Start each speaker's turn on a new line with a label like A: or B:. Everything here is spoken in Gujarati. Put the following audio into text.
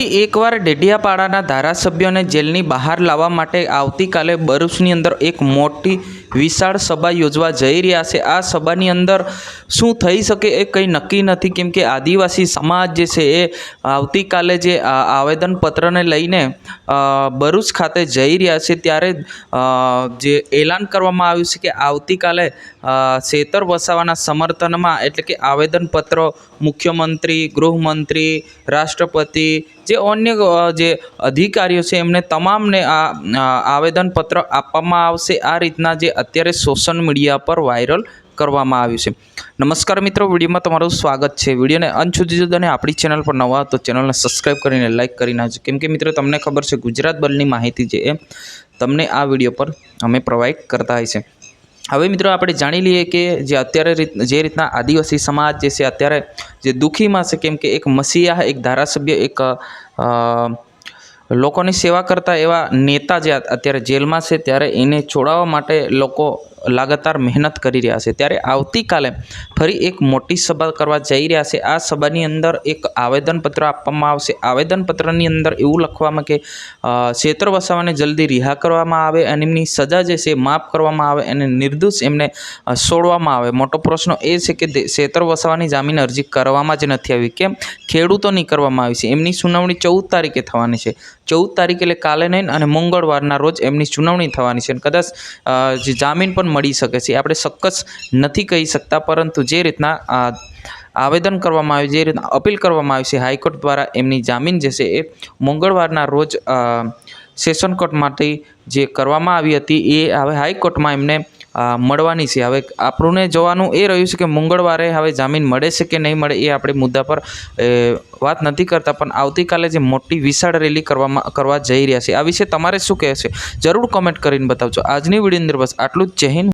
A: એકવાર ડેડિયાપાડાના ધારાસભ્યોને જેલની બહાર લાવવા માટે આવતીકાલે ભરૂચની અંદર એક મોટી વિશાળ સભા યોજવા જઈ રહ્યા છે। આ સભાની અંદર શું થઈ શકે એ કંઈ નક્કી નથી, કેમ કે આદિવાસી સમાજ જે છે એ આવતીકાલે જે આવેદનપત્રને લઈને ભરૂચ ખાતે જઈ રહ્યા છે, ત્યારે જે એલાન કરવામાં આવ્યું છે કે આવતીકાલે ખેતર વસાવાના સમર્થનમાં એટલે કે આવેદનપત્રો મુખ્યમંત્રી, ગૃહમંત્રી, રાષ્ટ્રપતિ, જે અન્ય જે અધિકારીઓ છે એમને તમામને આ આવેદનપત્ર આપવામાં આવશે। આ રીતના જે અત્યારે સોશિયલ મીડિયા પર વાયરલ કરવામાં આવ્યું છે। નમસ્કાર મિત્રો, વિડીયોમાં તમારું સ્વાગત છે। વિડીયોને અંત સુધી જોજો અને આપણી ચેનલ પર નવા તો ચેનલને સબસ્ક્રાઈબ કરીને લાઇક કરી નાખજો, કેમ કે મિત્રો તમને ખબર છે ગુજરાત બલની માહિતી છે એ તમને આ વિડીયો પર અમે પ્રોવાઈડ કરતા હોય છે। હવે મિત્રો આપણે જાણી લઈએ કે જે અત્યારે જે રીતના આદિવાસી સમાજ જે છે અત્યારે જે દુઃખીમાં છે, કેમ કે એક મસીહા, એક ધારાસભ્ય, એક લોકોની સેવા કરતા એવા નેતા જે અત્યારે જેલમાં છે, ત્યારે એને છોડાવવા માટે લોકો લગાતાર મહેનત કરી રહ્યા છે। ત્યારે આવતીકાલે ફરી એક મોટી સભા કરવા જઈ રહ્યા છે। આ સભાની અંદર એક આવેદનપત્ર આપવામાં આવશે। આવેદનપત્રની અંદર એવું લખવામાં કે ખેતર વસાવાને જલ્દી રિહા કરવામાં આવે અને એમની સજા જે છે માફ કરવામાં આવે અને નિર્દોષ એમને છોડવામાં આવે। મોટો પ્રશ્ન એ છે કે ખેતર વસાવાની જામીન અરજી કરવામાં જ નથી આવી, કેમ? ખેડૂતોની કરવામાં આવી છે। એમની સુનાવણી 14 તારીખે થવાની છે। 14 તારીખે એટલે કાલે નહીં અને મંગળવારના રોજ એમની સુનાવણી થવાની છે, અને કદાચ જે જામીન પણ મળી શકે છે। આપણે ચોક્કસ નથી કહી શકતા, પરંતુ જે રીતના આવેદન કરવામાં આવ્યું, જે રીતના અપીલ કરવામાં આવી છે હાઈકોર્ટ દ્વારા, એમની જામીન જે છે એ મંગળવારના રોજ સેશન કોર્ટમાંથી જે કરવામાં આવી હતી એ હવે હાઈકોર્ટમાં એમને મળવાની છે। હવે આપણને જોવાનું એ રહ્યું છે કે મંગળવારે હવે જામીન મળે છે કે નહીં મળે, એ આપણે મુદ્દા પર વાત નથી કરતા, પણ આવતીકાલે જે મોટી વિશાળ રેલી કરવા જઈ રહ્યા છે, આ વિશે તમારે શું કહેશે જરૂર કોમેન્ટ કરીને બતાવજો। આજની વિડીયોની અંદર બસ આટલું જ। જય હિન્દ।